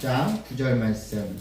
6장 9절 말씀.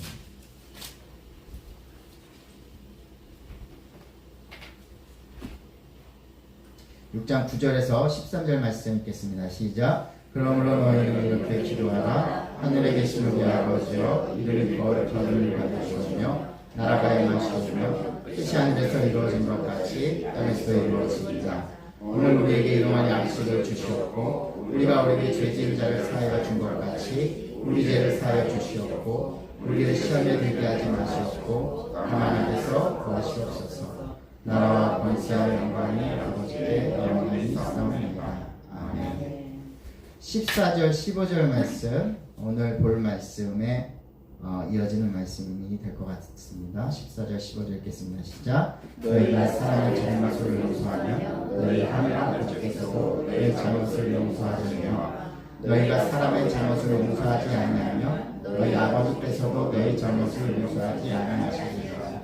6장 9절에서 13절 말씀 읽겠습니다. 시작. 그러므로 너희는 이렇게 기도하라. 하늘에 계신 우리 아버지여, 이름이 거룩히 여김을 받으시오며 나라가 임하시오며 뜻이 하늘에서 이루어진 것 같이 땅에서도 이루어지리이다. 오늘 우리에게 일용할 양식을 주시옵고 우리가 우리에게 죄지은 자를 사하여 준 것 같이 우리 죄를 사하여 주시옵고 우리를 시험에 들게 하지 마시옵고 다만 악에서 구하시옵소서. 나라와 권세와 영광이 아버지께 영원히 있사옵나이다. 아멘. 14절 15절 말씀, 오늘 볼 말씀에 이어지는 말씀이 될 것 같습니다. 14절 15절 읽겠습니다. 시작. 너희가 사람의 잘못을 용서하며 너희 하늘 아버지께서도 너희 잘못을 용서하시며 너희가 사람의 잘못을 용서하지 아니하며 너희 아버지께서도 너희 잘못을 용서하지 아니하시리라.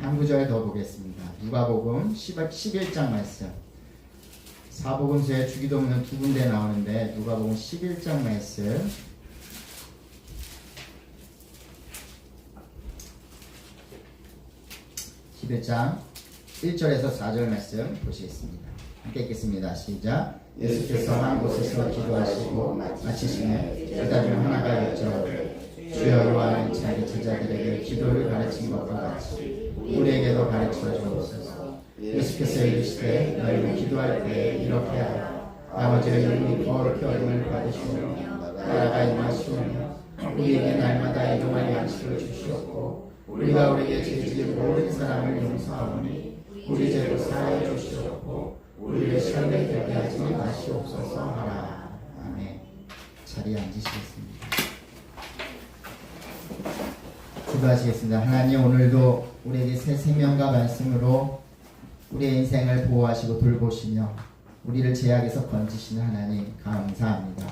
한 구절 더 보겠습니다. 누가복음 11장 말씀. 사복음서에 주기도문은 두 군데 나오는데 누가복음 11장 말씀 11장 1절에서 4절 말씀 보시겠습니다. 함께 읽겠습니다. 시작. 예수께서 한 곳에서 기도하시고 마치시매 제자 중 하나가 여쭤오되 주여 요한은 자기 제자들에게 기도를 가르친 것과 같이 우리에게도 가르쳐 주옵소서. 예수께서 이르시되 너희는 기도할 때 이렇게 하라. 아버지의 이름이 거룩히 여김을 받으시오며 나라가 임하시오며 우리에게 날마다 일용할 양식을 주시옵고 우리가 우리에게 죄지은 모든 사람을 용서하오니 우리 죄도 사하여 주시옵고 우리를 시험에 들게 하지 마시옵소서 하라. 아멘. 자리에 앉으시겠습니다. 기도하시겠습니다. 하나님, 오늘도 우리에게 새 생명과 말씀으로 우리의 인생을 보호하시고 돌보시며 우리를 죄악에서 건지시는 하나님 감사합니다.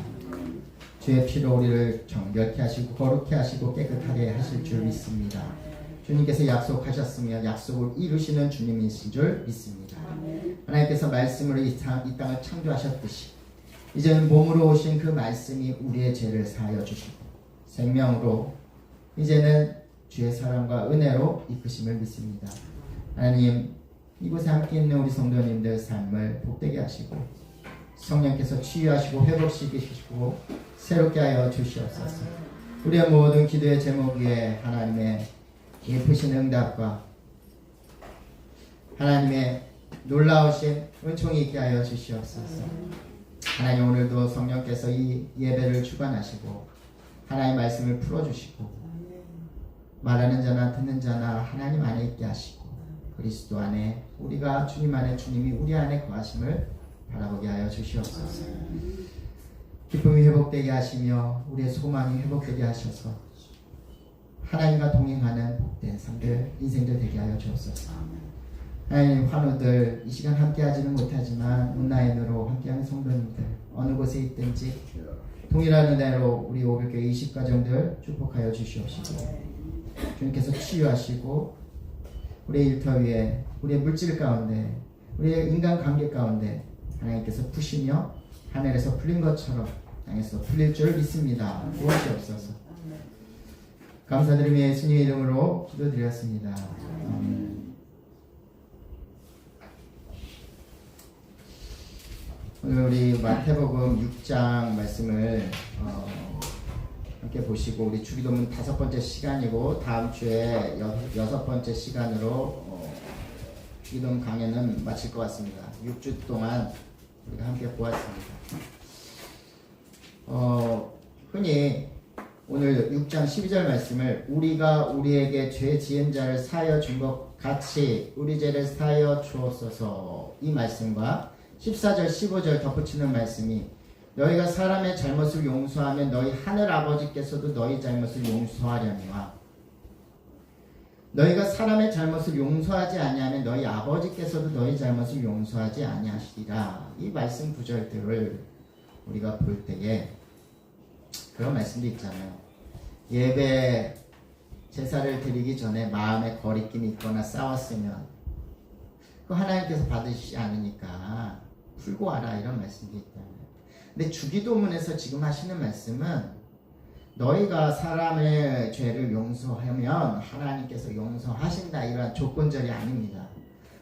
주의 피로 우리를 정결케 하시고 거룩케 하시고 깨끗하게 하실 줄 믿습니다. 주님께서 약속하셨으며 약속을 이루시는 주님이신 줄 믿습니다. 하나님께서 말씀으로 이 땅을 창조하셨듯이 이제는 몸으로 오신 그 말씀이 우리의 죄를 사하여 주시고 생명으로 이제는 주의 사랑과 은혜로 이끄심을 믿습니다. 하나님, 이곳에 함께 있는 우리 성도님들 삶을 복되게 하시고 성령께서 치유하시고 회복시키시고 새롭게 하여 주시옵소서. 우리의 모든 기도의 제목 위에 하나님의 예쁘신 응답과 하나님의 놀라우신 은총이 있게 하여 주시옵소서. 하나님, 오늘도 성령께서 이 예배를 주관하시고 하나님의 말씀을 풀어주시고 말하는 자나 듣는 자나 하나님 안에 있게 하시고 그리스도 안에 우리가 주님 안에 주님이 우리 안에 거하심을 바라보게 하여 주시옵소서. 기쁨이 회복되게 하시며 우리의 소망이 회복되게 하셔서 하나님과 동행하는 복된 삶들 인생들 되게 하여 주옵소서. 하나님, 환우들 이 시간 함께하지는 못하지만 온라인으로 함께하는 성도님들 어느 곳에 있든지 동일한 은혜로 우리 500개 20가정들 축복하여 주시옵시고 주님께서 치유하시고 우리의 일터 위에 우리의 물질 가운데 우리의 인간관계 가운데 하나님께서 푸시며 하늘에서 풀린 것처럼 땅에서 풀릴 줄 믿습니다. 도와주옵소서. 감사드리며 예수님의 이름으로 기도드렸습니다. 오늘 우리 마태복음 6장 말씀을 함께 보시고 우리 주기도문 5번째 시간이고 다음 주에 6번째 시간으로 주기도문 강해는 마칠 것 같습니다. 6주 동안 우리가 함께 보았습니다. 흔히 오늘 6장 12절 말씀을 우리가 우리에게 죄 지은 자를 사하여 준 것 같이 우리 죄를 사하여 주옵소서, 이 말씀과 14절 15절 덧붙이는 말씀이 너희가 사람의 잘못을 용서하면 너희 하늘 아버지께서도 너희 잘못을 용서하려니와 너희가 사람의 잘못을 용서하지 아니하면 너희 아버지께서도 너희 잘못을 용서하지 아니하시리라. 이 말씀 구절들을 우리가 볼 때에 그런 말씀도 있잖아요. 예배 제사를 드리기 전에 마음에 거리낌이 있거나 싸웠으면 그 하나님께서 받으시지 않으니까 풀고 와라, 이런 말씀도 있다. 근데 주기도문에서 지금 하시는 말씀은 너희가 사람의 죄를 용서하면 하나님께서 용서하신다, 이런 조건절이 아닙니다.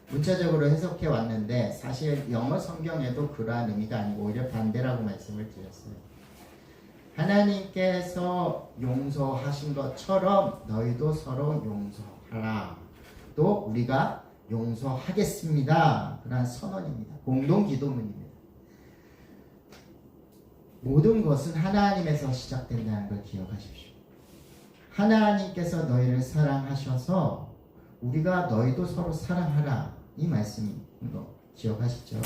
문자적으로 해석해 왔는데 사실 영어 성경에도 그러한 의미가 아니고 오히려 반대라고 말씀을 드렸어요. 하나님께서 용서하신 것처럼 너희도 서로 용서하라. 또 우리가 용서하겠습니다. 그러한 선언입니다. 공동 기도문입니다. 모든 것은 하나님에서 시작된다는 걸 기억하십시오. 하나님께서 너희를 사랑하셔서 우리가 너희도 서로 사랑하라, 이 말씀인 거 기억하시죠?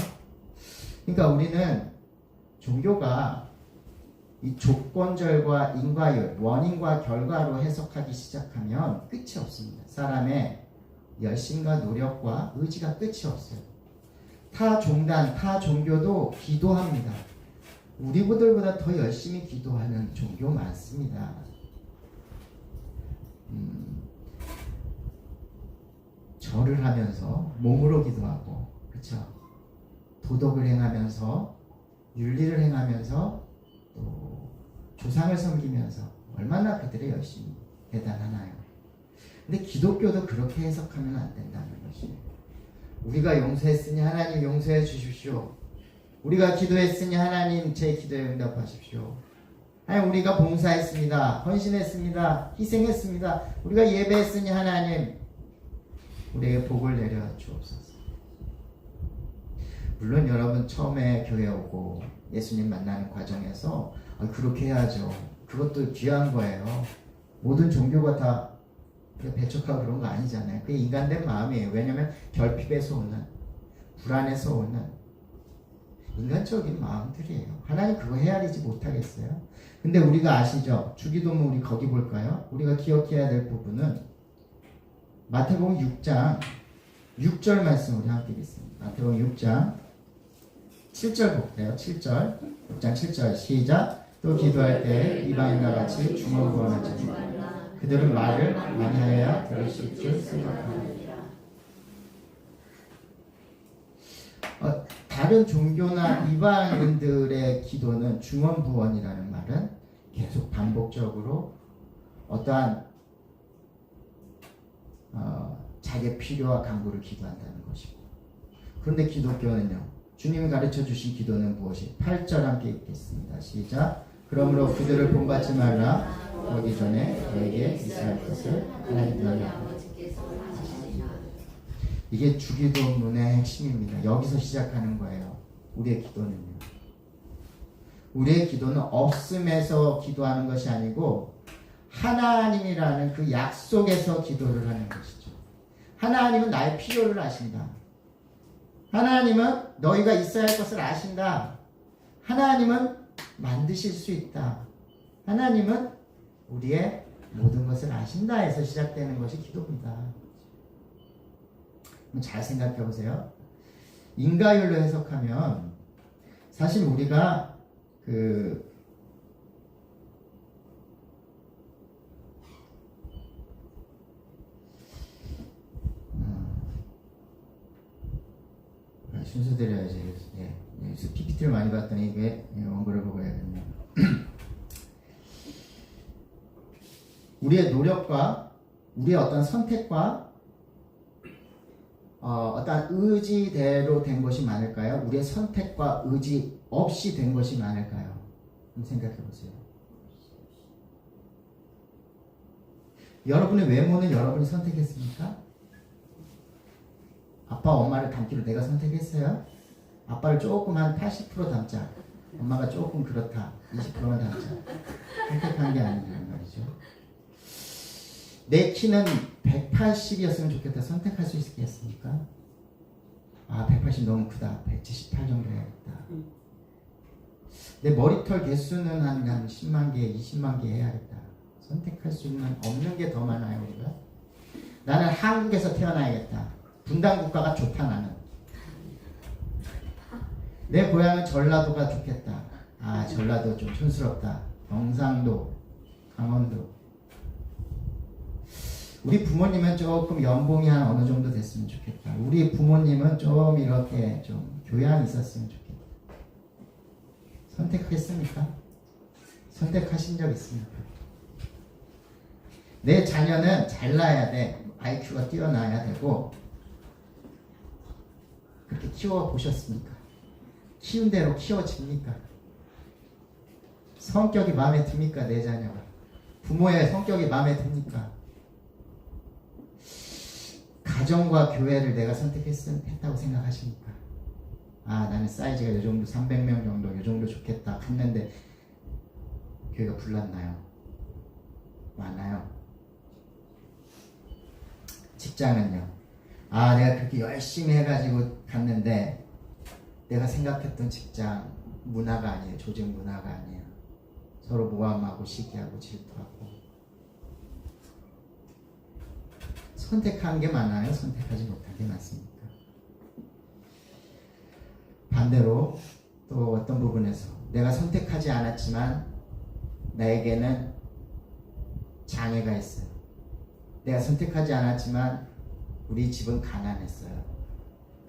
그러니까 우리는 종교가 이 조건절과 인과율, 원인과 결과로 해석하기 시작하면 끝이 없습니다. 사람의 열심과 노력과 의지가 끝이 없어요. 타 종단, 타 종교도 기도합니다. 우리들보다 더 열심히 기도하는 종교 많습니다. 절을 하면서 몸으로 기도하고, 그렇죠? 도덕을 행하면서, 윤리를 행하면서, 또 조상을 섬기면서 얼마나 그들의 열심이 대단하나요? 근데 기독교도 그렇게 해석하면 안 된다는 것이에요. 우리가 용서했으니 하나님 용서해 주십시오. 우리가 기도했으니 하나님 제 기도에 응답하십시오. 아니, 우리가 봉사했습니다. 헌신했습니다. 희생했습니다. 우리가 예배했으니 하나님 우리에게 복을 내려 주옵소서. 물론 여러분 처음에 교회 오고 예수님 만나는 과정에서 그렇게 해야죠. 그것도 귀한 거예요. 모든 종교가 다 배척하고 그런 거 아니잖아요. 그게 인간된 마음이에요. 왜냐하면 결핍에서 오는, 불안에서 오는 인간적인 마음들이에요. 하나님 그거 헤아리지 못하겠어요? 근데 우리가 아시죠? 주기도문 우리 거기 볼까요? 우리가 기억해야 될 부분은 마태복음 6장 6절 말씀 우리 함께 읽습니다. 마태복음 6장 7절 볼게요. 7절 6장 7절 시작. 또 기도할 때 이방인과 같이 중언부언하지 말라. 그들은 말을 많이 하여야 들으실 줄 생각하느니라. 다른 종교나 이방인들의 기도는 중언부언이라는 말은 계속 반복적으로 어떠한 자기의 필요와 간구를 기도한다는 것이고, 그런데 기독교는요, 주님이 가르쳐 주신 기도는 무엇이? 8절 함께 읽겠습니다. 시작. 그러므로 그들을 본받지 말라. 오기 전에 너에게 있어야 할 것을 하나님 너희 아버지께서 하시리라. 이게 주기도문의 핵심입니다. 여기서 시작하는 거예요. 우리의 기도는요. 우리의 기도는 없음에서 기도하는 것이 아니고 하나님이라는 그 약속에서 기도를 하는 것이죠. 하나님은 나의 필요를 아신다. 하나님은 너희가 있어야 할 것을 아신다. 하나님은 만드실 수 있다. 하나님은 우리의 모든 것을 아신다 해서 시작되는 것이 기도입니다. 잘 생각해 보세요. 인과율로 해석하면 사실 우리가 순서 드려야지. PPT를 많이 봤더니 왜 원고를 보고 해야겠네요. 우리의 노력과 우리의 어떤 선택과 어떤 의지대로 된 것이 많을까요? 우리의 선택과 의지 없이 된 것이 많을까요? 한번 생각해 보세요. 여러분의 외모는 여러분이 선택했습니까? 아빠 엄마를 닮기로 내가 선택했어요? 아빠를 조금 한 80% 닮자, 엄마가 조금 그렇다 20%만 닮자, 선택한 게 아니란 말이죠. 내 키는 180이었으면 좋겠다, 선택할 수 있겠습니까? 180 너무 크다, 178 정도 해야겠다. 내 머리털 개수는 한 10만 개, 20만 개 해야겠다. 선택할 수 있는, 없는 게 더 많아요, 우리가. 나는 한국에서 태어나야겠다. 분단 국가가 좋다, 나는. 내 고향은 전라도가 좋겠다. 전라도 좀 촌스럽다. 경상도, 강원도. 우리 부모님은 조금 연봉이 한 어느 정도 됐으면 좋겠다. 우리 부모님은 좀 이렇게 좀 교양이 있었으면 좋겠다. 선택했습니까? 선택하신 적 있습니까? 내 자녀는 잘나야 돼. IQ가 뛰어나야 되고. 그렇게 키워보셨습니까? 키운 대로 키워집니까? 성격이 마음에 듭니까? 내 자녀가. 부모의 성격이 마음에 듭니까? 가정과 교회를 내가 선택했다고 생각하십니까? 아, 나는 사이즈가 이 정도, 300명 정도, 이 정도 좋겠다 했는데 교회가 불났나요? 많아요. 직장은요? 아, 내가 그렇게 열심히 해가지고 갔는데 내가 생각했던 직장 문화가 아니에요. 조직 문화가 아니에요. 서로 모함하고 시기하고 질투하고. 선택한 게 많아요? 선택하지 못한 게 많습니까? 반대로 또 어떤 부분에서 내가 선택하지 않았지만 나에게는 장애가 있어요. 내가 선택하지 않았지만 우리 집은 가난했어요.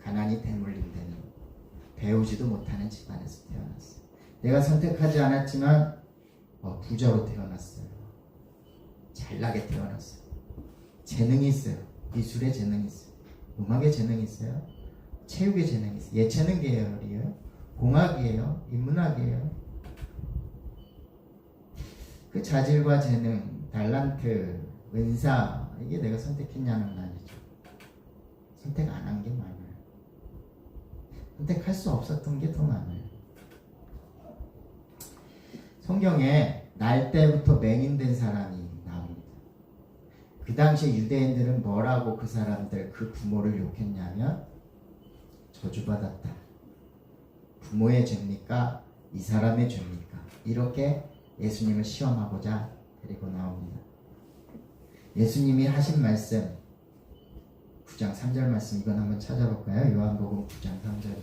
가난이 대물림되는, 배우지도 못하는 집안에서 태어났어요. 내가 선택하지 않았지만 부자로 태어났어요. 잘나게 태어났어요. 재능이 있어요. 미술에 재능이 있어요. 음악에 재능이 있어요. 체육에 재능이 있어요. 예체능 계열이에요. 공학이에요. 인문학이에요. 그 자질과 재능, 달란트, 은사, 이게 내가 선택했냐는 건 아니죠. 선택 안 한 게 많아요. 선택할 수 없었던 게 더 많아요. 성경에 날 때부터 맹인된 사람이 나옵니다. 그 당시에 유대인들은 뭐라고 그 사람들, 그 부모를 욕했냐면 저주받았다. 부모의 죄입니까? 이 사람의 죄입니까? 이렇게 예수님을 시험하고자 데리고 나옵니다. 예수님이 하신 말씀 9장 3절 말씀, 이건 한번 찾아볼까요? 요한복음 9장 3절.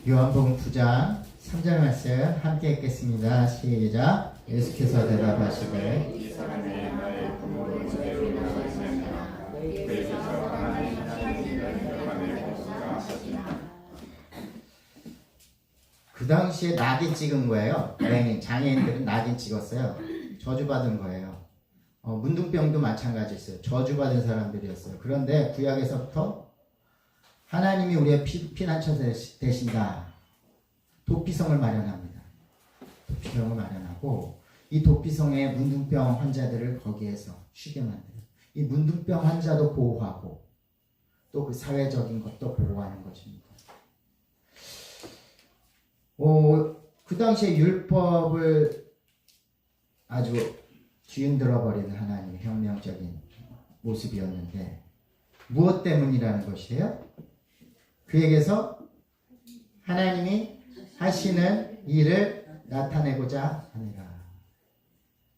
요한복음 9장 3절 말씀 함께 읽겠습니다. 시작. 예수께서 대답하시되 이 사람이 나의 부모로 죄로 나왔느냐 그에게서 하나님 하나님을 멸하는 것이라 하시나. 그 당시에 낙인 찍은 거예요. 장애인들은 낙인 찍었어요. 저주받은 거예요. 문둥병도 마찬가지였어요. 저주받은 사람들이었어요. 그런데 구약에서부터 하나님이 우리의 피난처 되신다. 도피성을 마련합니다. 도피성을 마련하고 이 도피성에 문둥병 환자들을 거기에서 쉬게 만들어요. 이 문둥병 환자도 보호하고 또 그 사회적인 것도 보호하는 것입니다. 그 당시에 율법을 아주 뒤흔들어 버리는 하나님의 혁명적인 모습이었는데 무엇 때문이라는 것이에요? 그에게서 하나님이 하시는 일을 나타내고자 하니라.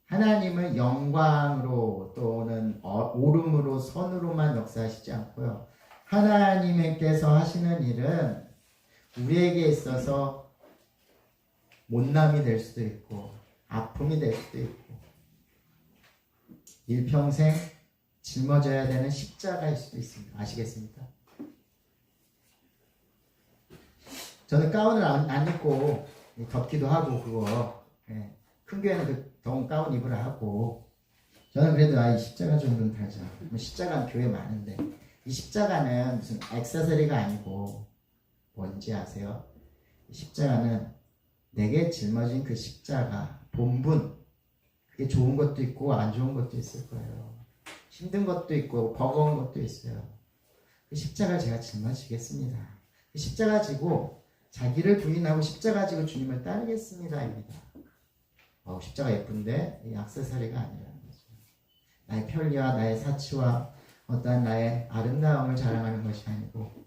하나님은 영광으로 또는 오름으로 선으로만 역사하시지 않고요. 하나님께서 하시는 일은 우리에게 있어서 못남이 될 수도 있고 아픔이 될 수도 있고 일평생 짊어져야 되는 십자가일 수도 있습니다. 아시겠습니까? 저는 가운을 안 입고 덥기도 하고 그거 큰 교회는 더운 가운 입으라 하고 저는 그래도 이 십자가 정도는 달자. 십자가는 교회 많은데 이 십자가는 무슨 액세서리가 아니고 뭔지 아세요? 십자가는 내게 짊어진 그 십자가 본분, 그게 좋은 것도 있고 안 좋은 것도 있을 거예요. 힘든 것도 있고 버거운 것도 있어요. 그 십자가를 제가 짊어지겠습니다. 그 십자가 지고 자기를 부인하고 십자가 지고 주님을 따르겠습니다입니다. 십자가 예쁜데 이 액세서리가 아니라는 거죠. 나의 편리와 나의 사치와 어떠한 나의 아름다움을 자랑하는 것이 아니고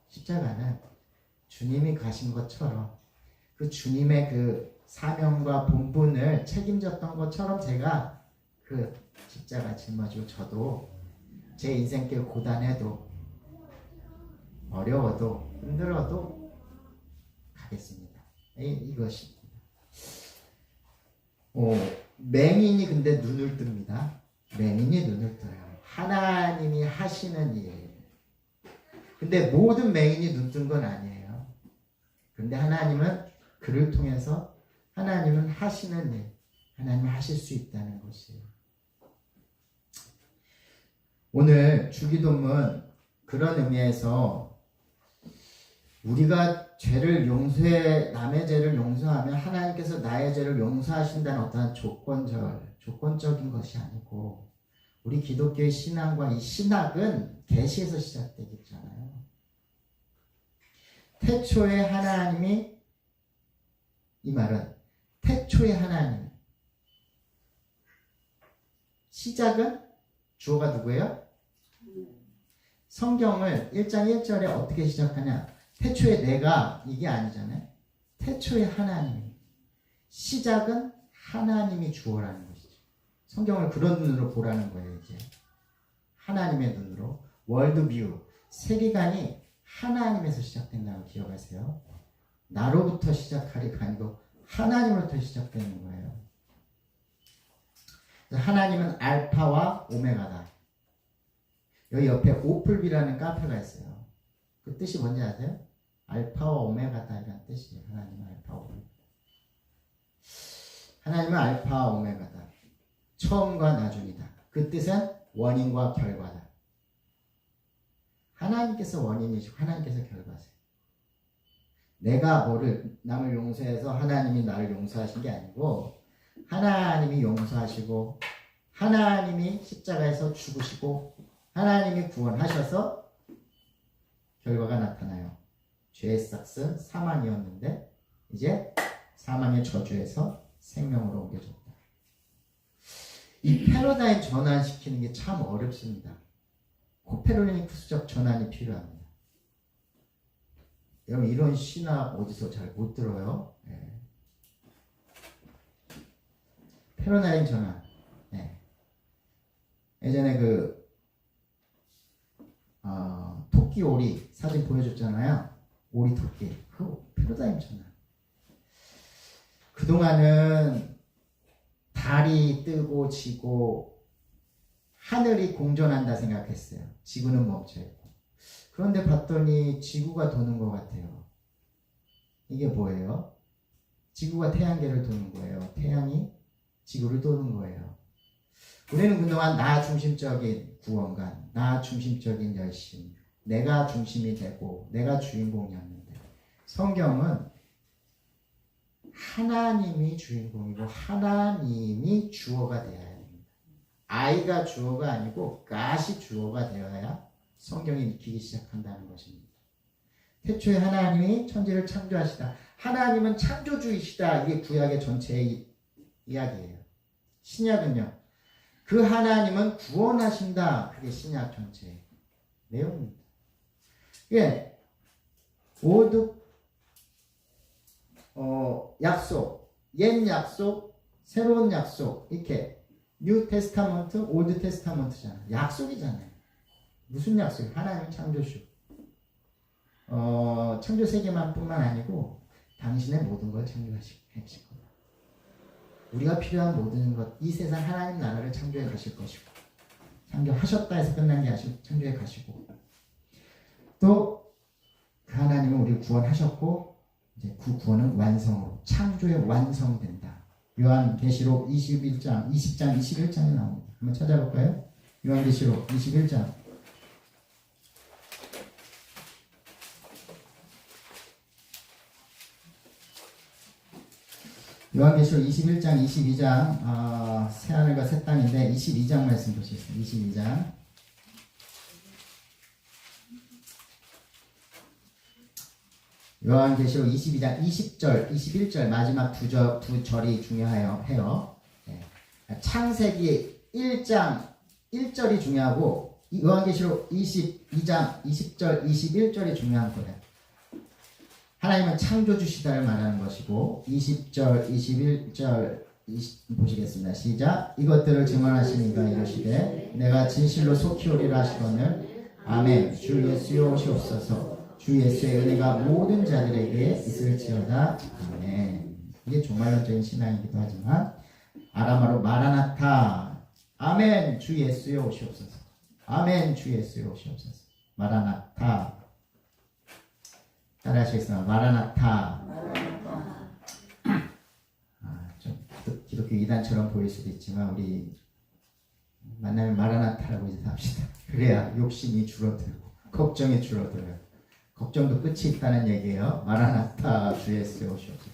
십자가는 주님이 가신 것처럼 그 주님의 그 사명과 본분을 책임졌던 것처럼 제가 그 십자가 짊어지고 저도 제 인생길 고단해도 어려워도 힘들어도 가겠습니다. 이것입니다. 맹인이 근데 눈을 뜹니다. 맹인이 눈을 떠요. 하나님이 하시는 일. 근데 모든 메인이 눈뜬 건 아니에요. 근데 하나님은 그를 통해서 하나님은 하시는 일, 하나님이 하실 수 있다는 것이에요. 오늘 주기도문 그런 의미에서 우리가 죄를 용서해, 남의 죄를 용서하면 하나님께서 나의 죄를 용서하신다는 어떠한 조건적인 것이 아니고, 우리 기독교의 신앙과 이 신학은 계시에서 시작되겠잖아요. 태초에 하나님이, 이 말은 태초에 하나님, 시작은 주어가 누구예요? 성경을 1장 1절에 어떻게 시작하냐? 태초에 내가, 이게 아니잖아요. 태초에 하나님, 시작은 하나님이 주어라는 것이죠. 성경을 그런 눈으로 보라는 거예요. 이제 하나님의 눈으로. 월드뷰, 세계관이 하나님에서 시작된다고 기억하세요. 나로부터 시작하리가 아니고 하나님으로부터 시작되는 거예요. 하나님은 알파와 오메가다. 여기 옆에 오플비라는 카페가 있어요. 그 뜻이 뭔지 아세요? 알파와 오메가다 이런 뜻이에요. 하나님은 알파와 오메가. 하나님은 알파와 오메가다. 처음과 나중이다. 그 뜻은 원인과 결과다. 하나님께서 원인이시고 하나님께서 결과세요. 내가 남을 용서해서 하나님이 나를 용서하신 게 아니고, 하나님이 용서하시고 하나님이 십자가에서 죽으시고 하나님이 구원하셔서 결과가 나타나요. 죄의 삭은 사망이었는데 이제 사망의 저주에서 생명으로 옮겨졌다. 이 패러다임 전환시키는 게 참 어렵습니다. 코페르니쿠스적 전환이 필요합니다. 여러분, 이런 신학 어디서 잘 못 들어요? 네. 패러다임 전환. 네. 예전에 토끼 오리 사진 보여줬잖아요. 오리 토끼. 그 패러다임 전환. 그동안은 달이 뜨고 지고 하늘이 공전한다 생각했어요. 지구는 멈춰있고. 그런데 봤더니 지구가 도는 것 같아요. 이게 뭐예요? 지구가 태양계를 도는 거예요. 태양이 지구를 도는 거예요. 우리는 그동안 나 중심적인 구원관, 나 중심적인 열심, 내가 중심이 되고 내가 주인공이었는데, 성경은 하나님이 주인공이고 하나님이 주어가 되어야 됩니다. I가 주어가 아니고 God이 주어가 되어야 성경이 익히기 시작한다는 것입니다. 태초에 하나님이 천지를 창조하시다. 하나님은 창조주이시다. 이게 구약의 전체의 이야기예요. 신약은요, 그 하나님은 구원하신다. 그게 신약 전체의 내용입니다. 예, 모두 약속, 옛 약속, 새로운 약속, 이렇게 뉴 테스타먼트, 올드 테스타먼트잖아요. 약속이잖아요. 무슨 약속이에요? 하나님 창조주. 창조 세계만 뿐만 아니고 당신의 모든 걸 창조하실 거예요. 우리가 필요한 모든 것, 이 세상 하나님 나라를 창조해 가실 것이고, 창조하셨다 해서 끝난 게 아니고 창조해 가시고, 또 그 하나님은 우리를 구원하셨고 이제 그 구원은 완성으로, 창조에 완성된다. 요한계시록 20장 21장에 나옵니다. 한번 찾아볼까요? 요한계시록 21장. 요한계시록 21장, 22장, 새하늘과 새 땅인데 22장 말씀 보시겠습니다. 22장. 요한계시록 22장 20절, 21절 마지막 두 절이 중요해요. 네. 창세기 1장 1절이 중요하고 요한계시록 22장 20절, 21절이 중요한 거예요. 하나님은 창조주시다를 말하는 것이고, 20절, 21절 보시겠습니다. 시작. 이것들을 증언하신 이가 이르시되 내가 진실로 속히 오리라 하시거늘 아멘. 주 예수여 오시옵소서. 주 예수의 은혜가 모든 자들에게 있을지어다. 아멘. 이게 종말론적인 신앙이기도 하지만 아람어로 마라나타. 아멘. 주 예수여 오시옵소서. 아멘. 주 예수여 오시옵소서. 마라나타. 따라하시겠습니다. 마라나타. 좀 기독교 이단처럼 보일 수도 있지만 우리 만나면 마라나타라고 인사합시다. 그래야 욕심이 줄어들고 걱정이 줄어들어요. 걱정도 끝이 있다는 얘기예요. 마라나타 주 예수여 오시옵소서.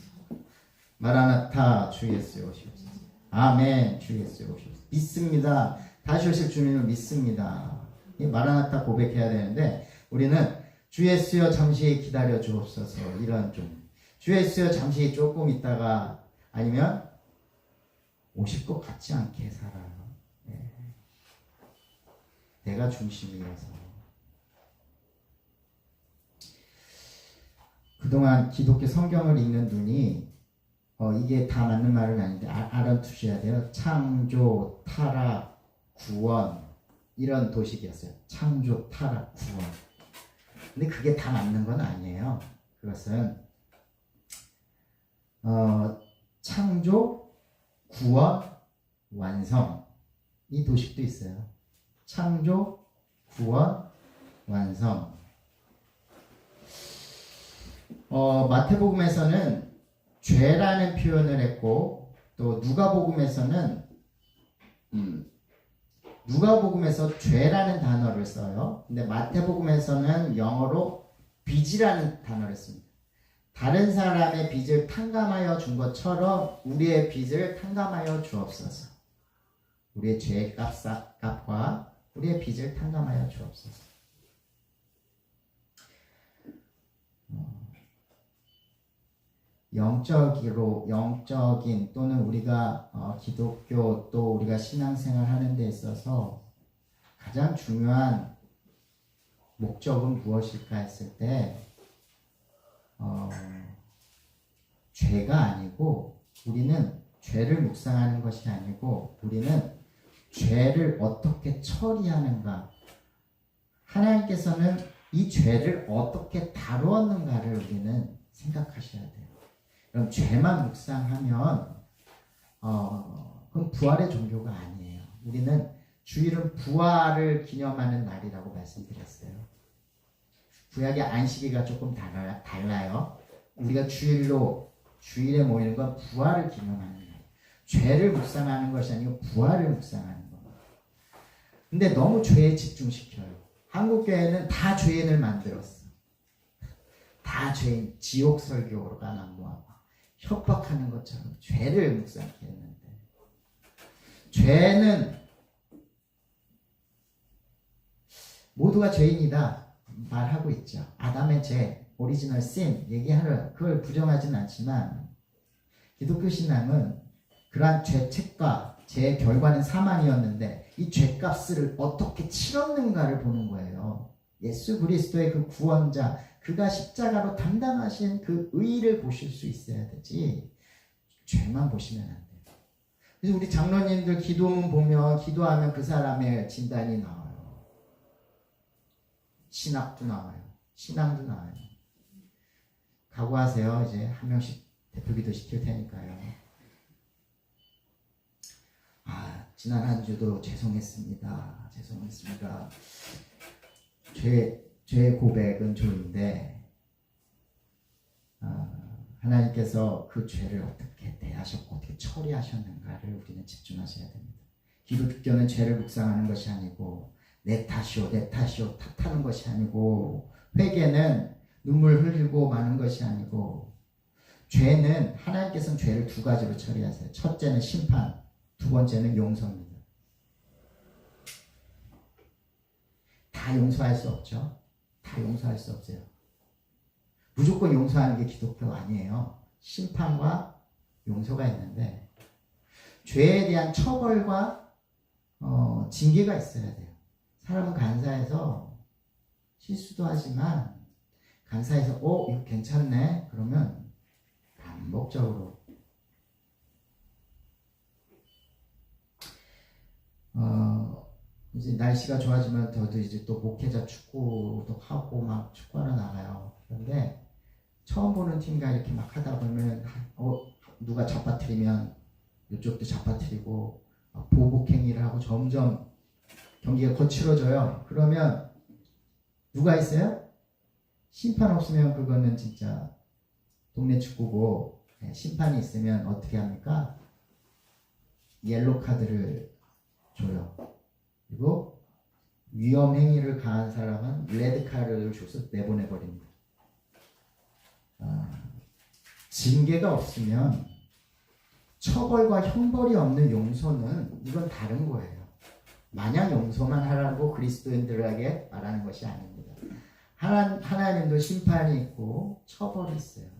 마라나타 주 예수여 오시옵소서. 아멘. 주 예수여 오시옵소서. 믿습니다. 다시 오실 주님을 믿습니다. 이 마라나타 고백해야 되는데 우리는 주 예수여 잠시 기다려 주옵소서. 이런 좀 주 예수여 잠시 조금 있다가 아니면 오실 것 같지 않게 살아요. 네. 내가 중심이어서 그동안 기독교 성경을 읽는 눈이 이게 다 맞는 말은 아닌데 알아두셔야 돼요. 창조, 타락, 구원 이런 도식이었어요. 창조, 타락, 구원. 근데 그게 다 맞는 건 아니에요. 그것은 창조, 구원, 완성 이 도식도 있어요. 창조, 구원, 완성. 마태복음에서는 죄라는 표현을 했고 또 누가복음에서는 누가복음에서 죄라는 단어를 써요. 근데 마태복음에서는 영어로 빚이라는 단어를 씁니다. 다른 사람의 빚을 탕감하여 준 것처럼 우리의 빚을 탕감하여 주옵소서. 우리의 죄의 값과 우리의 빚을 탕감하여 주옵소서. 영적인 또는 우리가 기독교 또 우리가 신앙생활 하는 데 있어서 가장 중요한 목적은 무엇일까 했을 때 죄가 아니고 우리는 죄를 묵상하는 것이 아니고 우리는 죄를 어떻게 처리하는가, 하나님께서는 이 죄를 어떻게 다루었는가를 우리는 생각하셔야 돼요. 그럼 죄만 묵상하면 그건 부활의 종교가 아니에요. 우리는 주일은 부활을 기념하는 날이라고 말씀드렸어요. 구약의 안식일가 조금 달라요. 우리가 주일에 모이는 건 부활을 기념하는 날. 죄를 묵상하는 것이 아니고 부활을 묵상하는 겁니다. 근데 너무 죄에 집중시켜요. 한국교회는 다 죄인을 만들었어. 다 죄인, 지옥 설교가 난무하고 협박하는 것처럼 죄를 묵상케 했는데 죄는 모두가 죄인이다 말하고 있죠. 아담의 죄, 오리지널 신 얘기하려 그걸 부정하지는 않지만 기독교 신앙은 그러한 죄책과 죄의 결과는 사망이었는데 이 죄값을 어떻게 치렀는가를 보는 거예요. 예수 그리스도의 그 구원자, 그가 십자가로 담당하신 그 의의를 보실 수 있어야 되지 죄만 보시면 안 돼요. 그래서 우리 장로님들 기도문 보면 기도하면 그 사람의 진단이 나와요. 신학도 나와요. 신앙도 나와요. 각오하세요. 이제 한 명씩 대표기도 시킬 테니까요. 지난 한 주도 죄송했습니다. 죄의 고백은 좋은데 하나님께서 그 죄를 어떻게 대하셨고 어떻게 처리하셨는가를 우리는 집중하셔야 됩니다. 기독교는 죄를 묵상하는 것이 아니고 내 탓이오 탓하는 것이 아니고 회개는 눈물 흘리고 마는 것이 아니고 죄는 하나님께서는 죄를 두 가지로 처리하세요. 첫째는 심판, 두 번째는 용서입니다. 다 용서할 수 없죠. 다 용서할 수 없어요. 무조건 용서하는 게 기독교 아니에요. 심판과 용서가 있는데 죄에 대한 처벌과 징계가 있어야 돼요. 사람은 간사해서 실수도 하지만 간사해서 이거 괜찮네 그러면 반복적으로 이제 날씨가 좋아지면 저도 이제 또 목회자 축구도 하고 막 축구하러 나가요. 그런데 처음 보는 팀과 이렇게 막 하다 보면 누가 잡아뜨리면 이쪽도 잡아뜨리고 보복행위를 하고 점점 경기가 거칠어져요. 그러면 누가 있어요? 심판 없으면 그거는 진짜 동네 축구고, 심판이 있으면 어떻게 합니까? 옐로 카드를 줘요. 그리고 위험 행위를 가한 사람은 레드 카드를 줘서 내보내버립니다. 징계가 없으면, 처벌과 형벌이 없는 용서는 이건 다른 거예요. 마냥 용서만 하라고 그리스도인들에게 말하는 것이 아닙니다. 하나님도 심판이 있고 처벌이 있어요.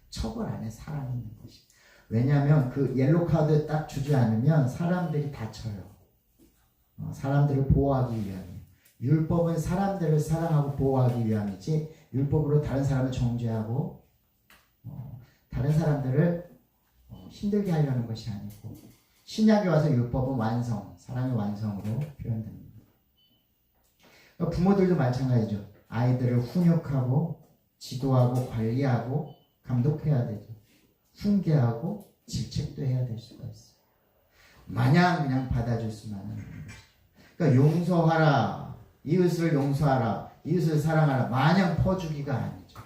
처벌 안에 사랑이 있는 것이. 왜냐하면 그 옐로 카드 딱 주지 않으면 사람들이 다쳐요. 사람들을 보호하기 위함이에요. 율법은 사람들을 사랑하고 보호하기 위함이지, 율법으로 다른 사람을 정죄하고 다른 사람들을 힘들게 하려는 것이 아니고, 신약에 와서 율법은 완성, 사랑의 완성으로 표현됩니다. 부모들도 마찬가지죠. 아이들을 훈육하고 지도하고 관리하고 감독해야 되죠. 훈계하고 질책도 해야 될 수가 있어요. 마냥 그냥 받아줄 수만은 없는 것이죠. 그러니까 용서하라, 이웃을 용서하라, 이웃을 사랑하라, 마냥 퍼주기가 아니죠.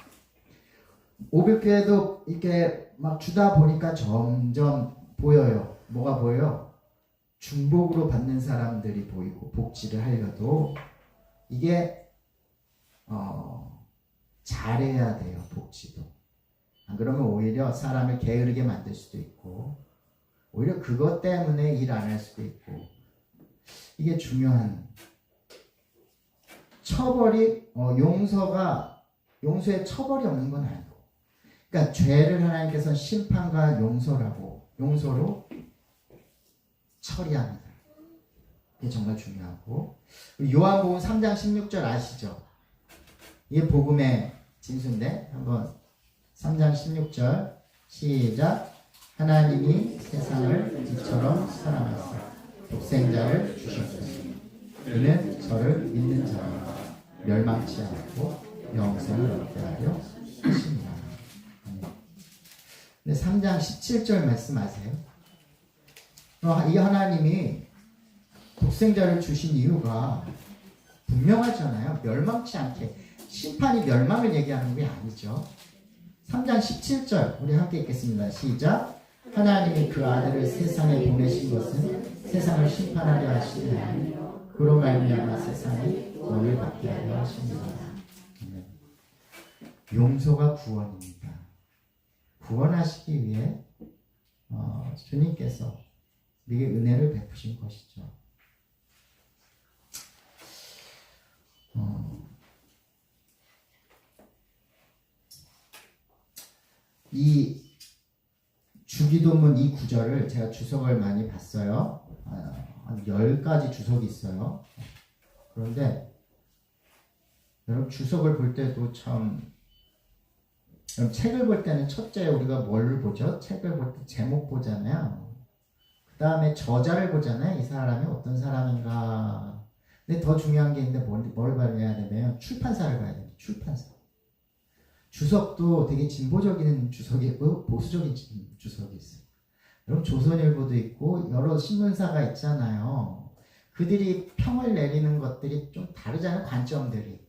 500개도 이렇게 막 주다 보니까 점점 보여요. 뭐가 보여요? 중복으로 받는 사람들이 보이고, 복지를 하려도 이게 잘해야 돼요. 복지도. 안 그러면 오히려 사람을 게으르게 만들 수도 있고, 오히려 그것 때문에 일 안 할 수도 있고, 이게 중요한. 처벌이 용서에 처벌이 없는 건 아니고, 그러니까 죄를 하나님께서는 심판과 용서로 처리합니다. 이게 정말 중요하고, 요한복음 3장 16절 아시죠? 이게 복음의 진수인데, 한번 3장 16절 시작. 하나님이 세상을 이처럼 사랑하사 독생자를 주셨으니 이는 저를 믿는 자마다 멸망치 않고 영생을 얻게 하려 하십니다. 근데 3장 17절 말씀하세요. 이 하나님이 독생자를 주신 이유가 분명하잖아요. 멸망치 않게. 심판이 멸망을 얘기하는 게 아니죠. 3장 17절 우리 함께 읽겠습니다. 시작. 하나님이 그 아들을 세상에 보내신 것은 세상을 심판하려 하시니 아니요 그로 말미암아 세상이 너를 받게 하려 하십니다. 용서가 구원입니다. 구원하시기 위해 주님께서 우리에게 은혜를 베푸신 것이죠. 이 주기도문 이 구절을 제가 주석을 많이 봤어요. 한 10가지 주석이 있어요. 그런데 여러분 주석을 볼 때도 참, 책을 볼 때는 첫째 우리가 뭘 보죠? 책을 볼 때 제목 보잖아요. 그 다음에 저자를 보잖아요. 이 사람이 어떤 사람인가. 근데 더 중요한 게 있는데 뭘 봐야 되냐면 출판사를 봐야 돼요. 출판사. 주석도 되게 진보적인 주석이 있고 보수적인 주석이 있어요. 여러분 조선일보도 있고 여러 신문사가 있잖아요. 그들이 평을 내리는 것들이 좀 다르잖아요. 관점들이.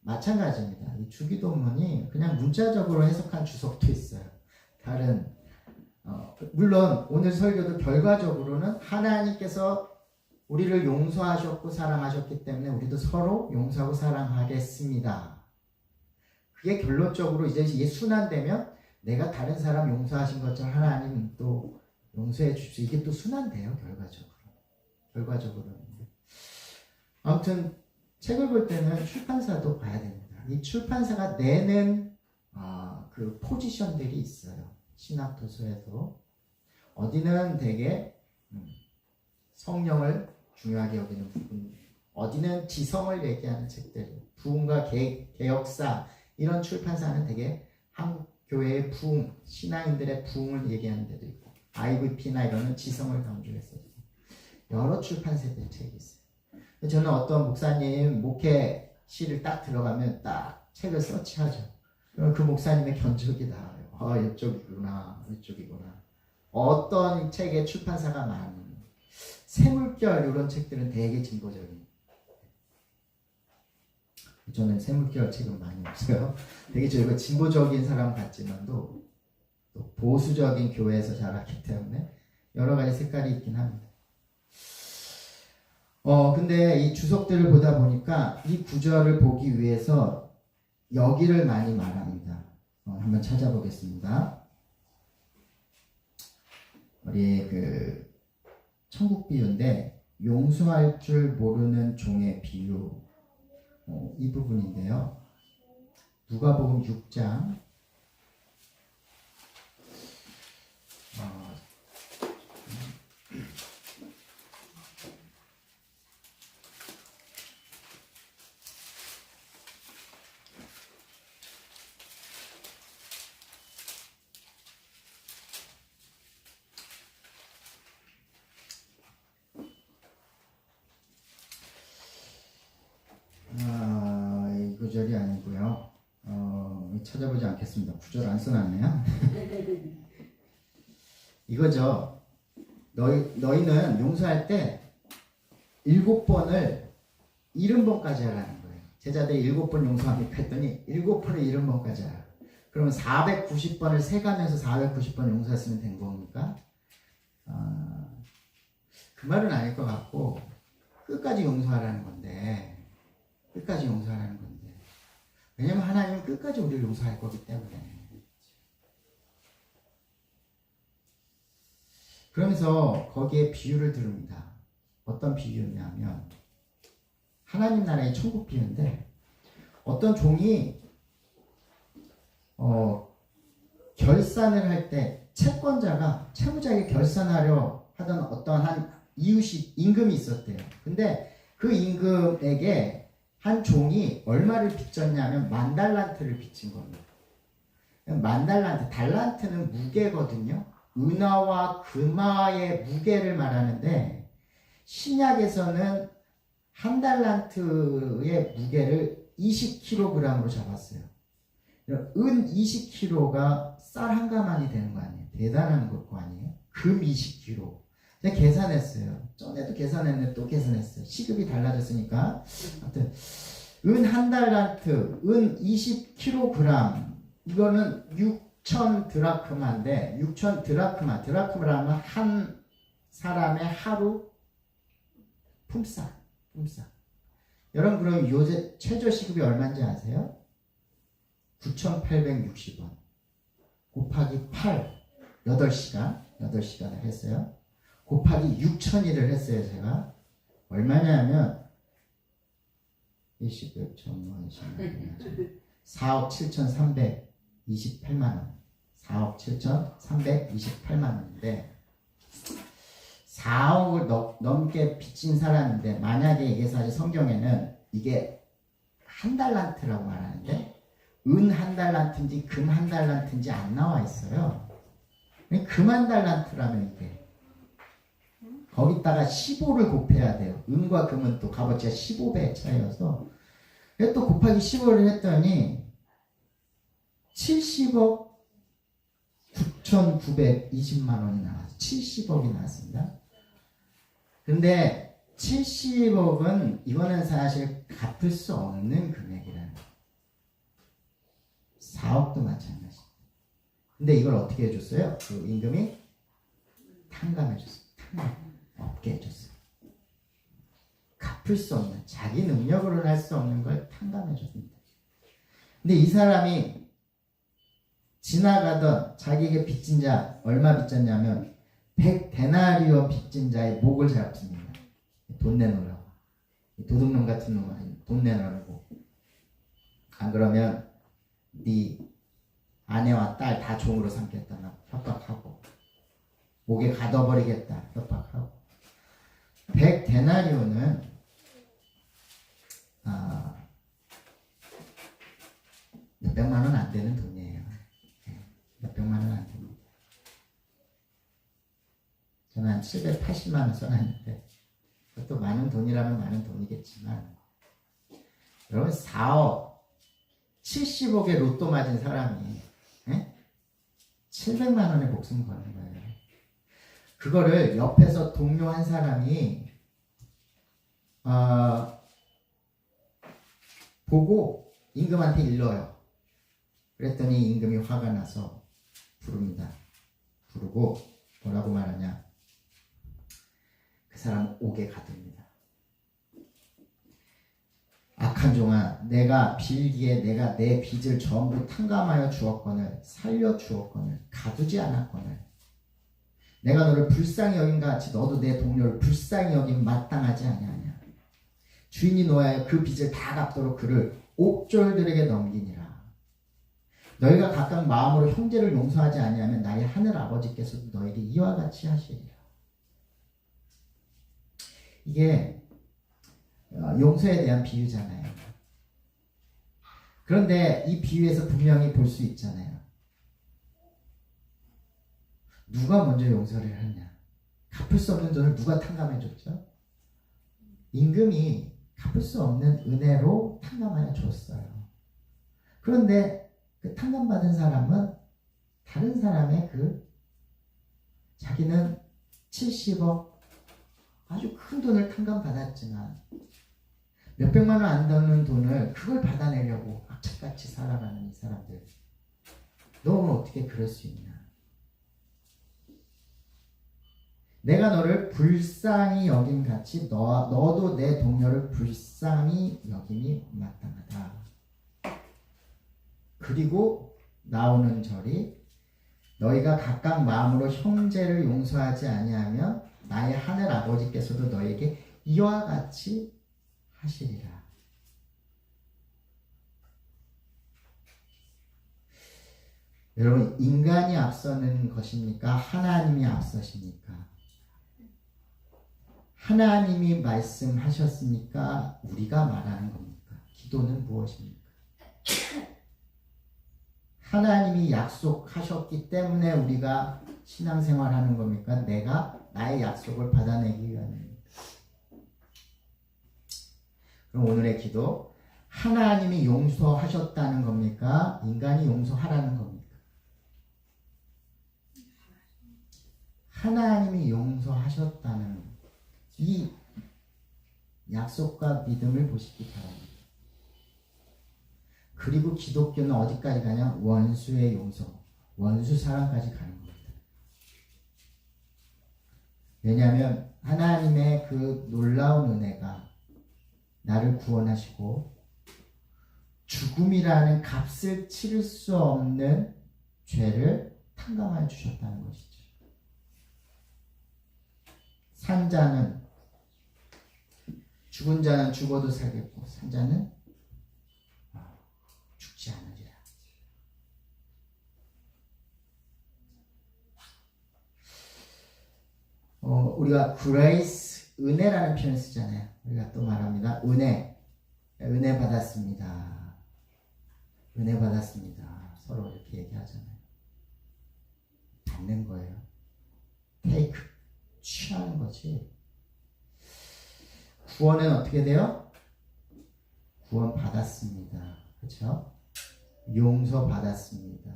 마찬가지입니다. 이 주기도문이 그냥 문자적으로 해석한 주석도 있어요. 다른 물론 오늘 설교도 결과적으로는 하나님께서 우리를 용서하셨고 사랑하셨기 때문에 우리도 서로 용서하고 사랑하겠습니다. 그게 결론적으로 이제 순환되면 내가 다른 사람 용서하신 것처럼 하나님 또 용서해 주십시오. 이게 또 순환돼요. 결과적으로는. 아무튼 책을 볼 때는 출판사도 봐야 됩니다. 이 출판사가 내는 그 포지션들이 있어요. 신학도서에도 어디는 되게 성령을 중요하게 여기는 부분, 어디는 지성을 얘기하는 책들, 부흥과 개혁사 이런 출판사는 되게 한국 교회의 부흥, 신앙인들의 부흥을 얘기하는 데도 있고, IVP나 이런 지성을 강조했어요. 여러 출판사들의 책이 있어요. 저는 어떤 목사님 목회실을 딱 들어가면 딱 책을 서치하죠. 그럼 그 목사님의 견적이 나와요. 이쪽이구나, 이쪽이구나. 어떤 책의 출판사가 많은, 새물결 이런 책들은 되게 진보적인. 저는 세물개월 책은 많이 없어요. 되게 저희가 진보적인 사람 같지만도 또 보수적인 교회에서 자랐기 때문에 여러 가지 색깔이 있긴 합니다. 근데 이 주석들을 보다 보니까 이 구절을 보기 위해서 여기를 많이 말합니다. 한번 찾아보겠습니다. 우리 그 천국 비유인데 용서할 줄 모르는 종의 비유, 이 부분인데요. 누가복음 6장 이 구절이 아니고요. 찾아보지 않겠습니다. 구절 안 써놨네요. 이거죠. 너희는 용서할 때 7번을 70번까지 하라는 거예요. 제자들이 7번 용서합니까 했더니 7번을 70번까지 하라. 그러면 490번을 세가면서 490번 용서했으면 된 겁니까? 그 말은 아닐 것 같고 끝까지 용서하라는 건데, 끝까지 용서하라는 건데, 왜냐면 하나님은 끝까지 우리를 용서할 거기 때문에. 그러면서 거기에 비유를 들읍니다. 어떤 비유냐면 하나님 나라의 천국 비유인데, 어떤 종이 결산을 할 때 채권자가 채무자에게 결산하려 하던 어떠한 이웃이 임금이 있었대요. 근데 그 임금에게 한 종이 얼마를 빚졌냐면 10,000달란트를 빚진 겁니다. 10,000달란트, 달란트는 무게거든요. 은화와 금화의 무게를 말하는데 신약에서는 1달란트의 무게를 20kg으로 잡았어요. 은 20kg가 쌀 한 가마니 되는 거 아니에요? 대단한 거 아니에요? 금 20kg. 제가 계산했어요. 전에도 계산했는데 또 계산했어요. 시급이 달라졌으니까. 아무튼 은 1달란트, 은 20kg. 이거는 6,000 드라크마인데 6,000 드라크마. 드라크마라면 한 사람의 하루 품삯. 여러분 그럼 요새 최저 시급이 얼마인지 아세요? 9,860원 곱하기 8, 8시간을 했어요. 곱하기 6,000일을 했어요. 제가 얼마냐면 20억 4억 7,328만 원, 4억 7,328만 원인데 4억을 넘게 빚진 사람인데, 만약에 이게 사실 성경에는 이게 1달란트라고 말하는데 은 1달란트인지 금 1달란트인지 안 나와 있어요. 금 1달란트라면 이게 거기다가 15를 곱해야 돼요. 은과 금은 또 값어치가 15배 차이여서 또 곱하기 15를 했더니 70억 9,920만 원이 나왔어요. 70억이 나왔습니다. 근데 70억은 이거는 사실 갚을 수 없는 금액이라는 거예요. 4억도 마찬가지입니다. 근데 이걸 어떻게 해줬어요? 그 임금이 탕감해줬어요. 없게 해줬어요. 갚을 수 없는, 자기 능력으로는 할 수 없는 걸 탕감해줬습니다. 근데 이 사람이 지나가던 자기에게 빚진 자, 얼마 빚졌냐면 100데나리온 빚진 자의 목을 잡습니다. 돈 내놓으라고. 도둑놈 같은 놈 아니에요. 돈 내놓으라고. 안 그러면 네 아내와 딸 다 종으로 삼겠다 협박하고, 목에 가둬버리겠다 협박하고. 100데나리온은 몇백만 원 안 되는 돈이에요. 몇백만 원 안 됩니다. 저는 한 780만 원 써놨는데, 그것도 많은 돈이라면 많은 돈이겠지만, 여러분 4억 70억의 로또 맞은 사람이 700만 원의 목숨 거는 거예요. 그거를 옆에서 동료 한 사람이 보고 임금한테 일러요. 그랬더니 임금이 화가 나서 부릅니다. 부르고 뭐라고 말하냐? 그 사람 옥에 가둡니다. 악한 종아, 내가 빌기에 내가 내 빚을 전부 탕감하여 주었거늘 살려 주었거늘 가두지 않았거늘 내가 너를 불쌍히 여긴 같이 너도 내 동료를 불쌍히 여긴 마땅하지 아니하냐. 주인이 노하여 그 빚을 다 갚도록 그를 옥졸들에게 넘기니라. 너희가 각각 마음으로 형제를 용서하지 아니하면 나의 하늘 아버지께서도 너에게 이와 같이 하시리라. 이게 용서에 대한 비유잖아요. 그런데 이 비유에서 분명히 볼 수 있잖아요. 누가 먼저 용서를 하냐? 갚을 수 없는 돈을 누가 탕감해 줬죠? 임금이 갚을 수 없는 은혜로 탕감하여 줬어요. 그런데 그 탕감받은 사람은 다른 사람의 자기는 70억 아주 큰 돈을 탕감받았지만 몇백만 원 안 되는 돈을 그걸 받아내려고 악착같이 살아가는 이 사람들. 너는 어떻게 그럴 수 있냐? 내가 너를 불쌍히 여김 같이 너도 내 동료를 불쌍히 여김이 마땅하다. 그리고 나오는 절이 너희가 각각 마음으로 형제를 용서하지 아니하면 나의 하늘 아버지께서도 너에게 이와 같이 하시리라. 여러분, 인간이 앞서는 것입니까? 하나님이 앞서십니까? 하나님이 말씀하셨으니까 우리가 말하는 겁니까? 기도는 무엇입니까? 하나님이 약속하셨기 때문에 우리가 신앙생활하는 겁니까? 내가 나의 약속을 받아내기 위함입니다. 그럼 오늘의 기도, 하나님이 용서하셨다는 겁니까? 인간이 용서하라는 겁니까? 하나님이 용서하셨다는 이 약속과 믿음을 보시기 바랍니다. 그리고 기독교는 어디까지 가냐? 원수의 용서, 원수 사랑까지 가는 겁니다. 왜냐하면 하나님의 그 놀라운 은혜가 나를 구원하시고 죽음이라는 값을 치를 수 없는 죄를 탕감하여 주셨다는 것이죠. 산 자는, 죽은 자는 죽어도 살겠고 산 자는 죽지 않으리라. 우리가 grace, 은혜라는 표현을 쓰잖아요. 우리가 또 말합니다. 은혜 받았습니다. 은혜 받았습니다. 서로 이렇게 얘기하잖아요. 받는 거예요. take, 취하는 거지. 구원은 어떻게 돼요? 구원 받았습니다. 그렇죠? 용서 받았습니다.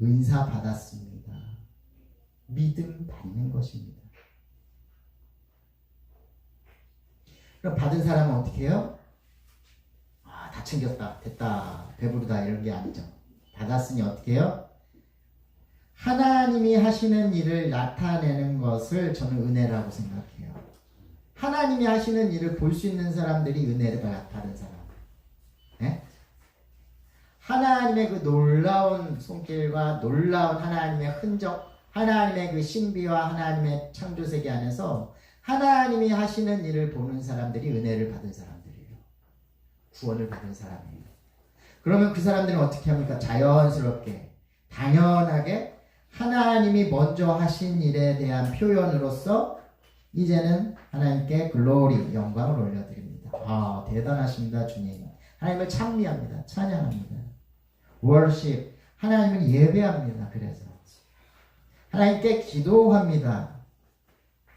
은사 받았습니다. 믿음 받는 것입니다. 그럼 받은 사람은 어떻게 해요? 다 챙겼다, 됐다, 배부르다 이런 게 아니죠. 받았으니 어떻게 해요? 하나님이 하시는 일을 나타내는 것을 저는 은혜라고 생각해요. 하나님이 하시는 일을 볼 수 있는 사람들이 은혜를 받은 사람. 네? 하나님의 그 놀라운 손길과 놀라운 하나님의 흔적, 하나님의 그 신비와 하나님의 창조세계 안에서 하나님이 하시는 일을 보는 사람들이 은혜를 받은 사람들이에요. 구원을 받은 사람이에요. 그러면 그 사람들은 어떻게 합니까? 자연스럽게, 당연하게 하나님이 먼저 하신 일에 대한 표현으로서 이제는 하나님께 글로리, 영광을 올려드립니다. 대단하십니다, 주님. 하나님을 찬미합니다. 찬양합니다. worship, 하나님을 예배합니다. 그래서 하나님께 기도합니다.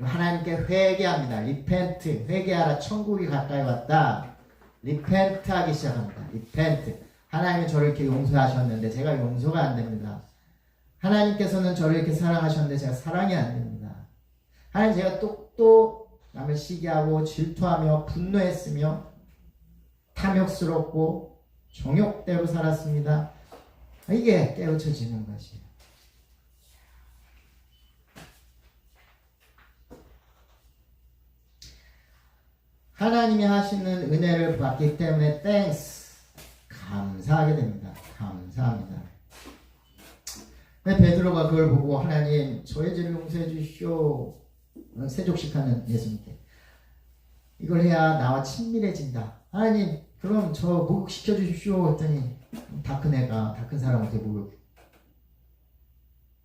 하나님께 회개합니다. repent, 회개하라. 천국이 가까이 왔다. repent 하기 시작합니다. repent. 하나님이 저를 이렇게 용서하셨는데 제가 용서가 안 됩니다. 하나님께서는 저를 이렇게 사랑하셨는데 제가 사랑이 안 됩니다. 하나님, 제가 또 남을 시기하고 질투하며 분노했으며 탐욕스럽고 정욕대로 살았습니다. 이게 깨우쳐지는 것이에요. 하나님이 하시는 은혜를 받기 때문에 땡스 감사하게 됩니다. 감사합니다. 베드로가 그걸 보고 하나님 저의 죄를 용서해 주시오. 세족식하는 예수님께 이걸 해야 나와 친밀해진다. 하나님 그럼 저 목욕시켜 주십시오 했더니 다 큰 애가 다 큰 사람한테 목욕.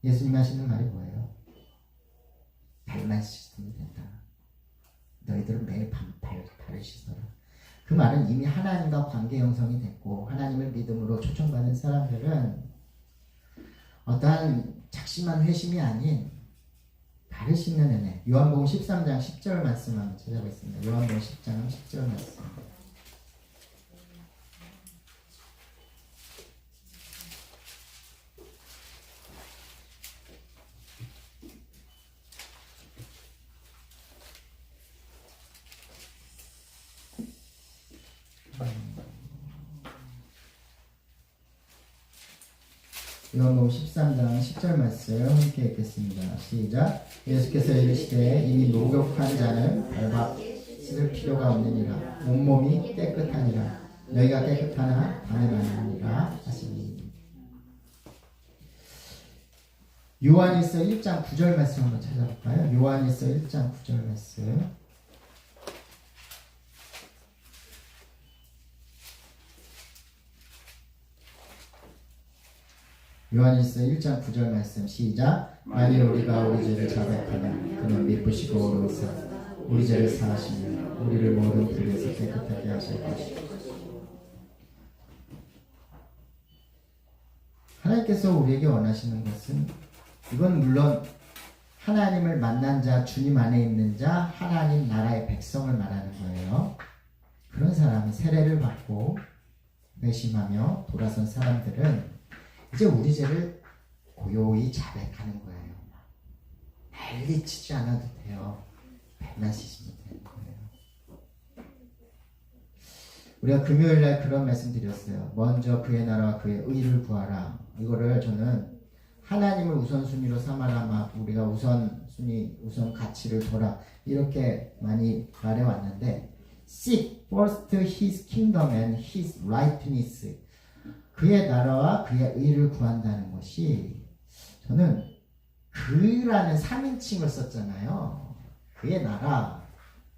예수님 하시는 말이 뭐예요? 발만 씻으면 된다. 너희들은 매일 발을 씻어라. 그 말은 이미 하나님과 관계 형성이 됐고 하나님을 믿음으로 초청받은 사람들은 어떠한 작심한 회심이 아닌 발을 씻는 은혜. 요한복음 13장 10절 말씀 한번 찾아보겠습니다. 요한복음 10장 10절 말씀. 요한복음 13장 10절 말씀 함께 읽겠습니다. 시작. 예수께서 이르시되 이미 목욕한 자는 발바 씻을 필요가 없느니라. 온몸이 깨끗하니라. 너희가 깨끗하나 다는 아니니라 하시니. 요한일서 1장 9절 말씀 한번 찾아볼까요? 요한일서 1장 9절 말씀. 요한일서 1장 9절 말씀 시작. 만일 우리가 우리 죄를 자백하면 그는 미쁘시고 어루사 우리 죄를 사하시며 우리를 모든 불에서 깨끗하게 하실 것이다. 하나님께서 우리에게 원하시는 것은 이건 물론 하나님을 만난 자, 주님 안에 있는 자, 하나님 나라의 백성을 말하는 거예요. 그런 사람이 세례를 받고 회심하며 돌아선 사람들은 이제 우리 죄를 고요히 자백하는 거예요. 난리치지 않아도 돼요. 발만 씻으면 되는 거예요. 우리가 금요일날 그런 말씀 드렸어요. 먼저 그의 나라와 그의 의를 구하라. 이거를 저는 하나님을 우선순위로 삼아라. 우리가 우선 가치를 둬라. 이렇게 많이 말해왔는데 Seek first his kingdom and his righteousness. 그의 나라와 그의 의를 구한다는 것이 저는 그라는 3인칭을 썼잖아요. 그의 나라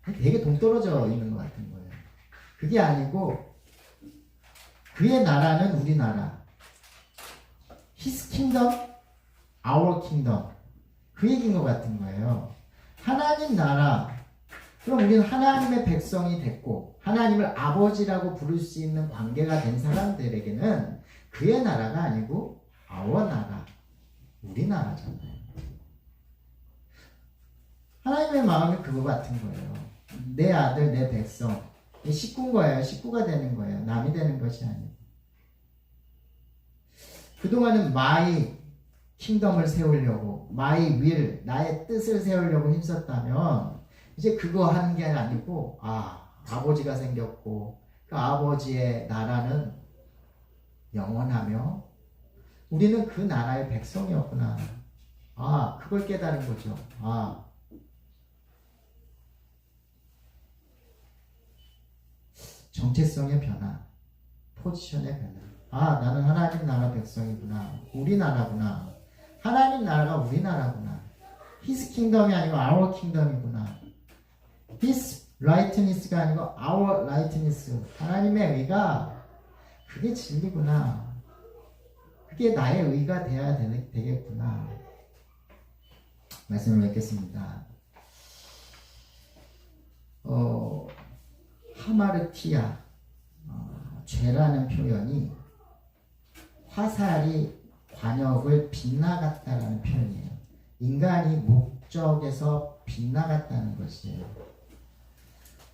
되게 동떨어져 있는 것 같은 거예요. 그게 아니고 그의 나라는 우리나라 His kingdom, our kingdom 그 얘기인 것 같은 거예요. 하나님 나라 그럼 우리는 하나님의 백성이 됐고 하나님을 아버지라고 부를 수 있는 관계가 된 사람들에게는 그의 나라가 아니고 our 나라, 우리나라잖아요. 하나님의 마음이 그거 같은 거예요. 내 아들, 내 백성 식구인 거예요. 식구가 되는 거예요. 남이 되는 것이 아니고. 그동안은 my 킹덤을 세우려고 my will, 나의 뜻을 세우려고 힘썼다면 이제 그거 하는 게 아니고 아버지가 생겼고 그 아버지의 나라는 영원하며 우리는 그 나라의 백성이었구나. 그걸 깨달은 거죠. 정체성의 변화, 포지션의 변화. 나는 하나님 나라 백성이구나. 우리나라구나. 하나님 나라가 우리나라구나. His kingdom이 아니고 our kingdom이구나. His righteousness가 아니고 our righteousness. 하나님의 의가 그게 진리구나. 그게 나의 의가 돼야 되겠구나. 말씀을 맺겠습니다. 하마르티아 죄라는 표현이 화살이 관역을 빗나갔다라는 표현이에요. 인간이 목적에서 빗나갔다는 것이에요.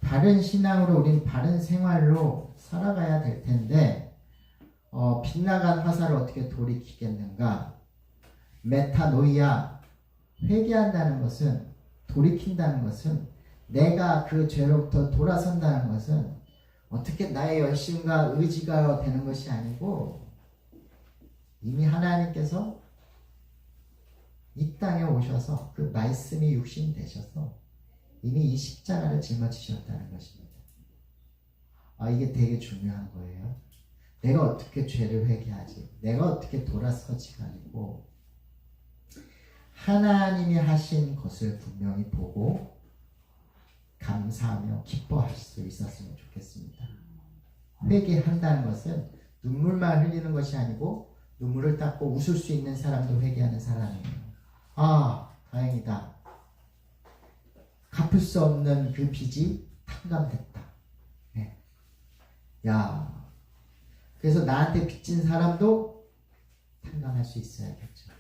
바른 신앙으로 우린 바른 생활로 살아가야 될 텐데 빗나간 화살을 어떻게 돌이키겠는가? 메타노이아, 회개한다는 것은, 돌이킨다는 것은, 내가 그 죄로부터 돌아선다는 것은 어떻게 나의 열심과 의지가 되는 것이 아니고 이미 하나님께서 이 땅에 오셔서 그 말씀이 육신 되셔서 이미 이 십자가를 짊어지셨다는 것입니다. 이게 되게 중요한 거예요. 내가 어떻게 죄를 회개하지? 내가 어떻게 돌아서지가 아니고 하나님이 하신 것을 분명히 보고 감사하며 기뻐할 수 있었으면 좋겠습니다. 회개한다는 것은 눈물만 흘리는 것이 아니고 눈물을 닦고 웃을 수 있는 사람도 회개하는 사람이에요. 다행이다. 갚을 수 없는 그 빚이 탕감됐다. 네. 그래서 나한테 빚진 사람도 탕감할 수 있어야겠죠.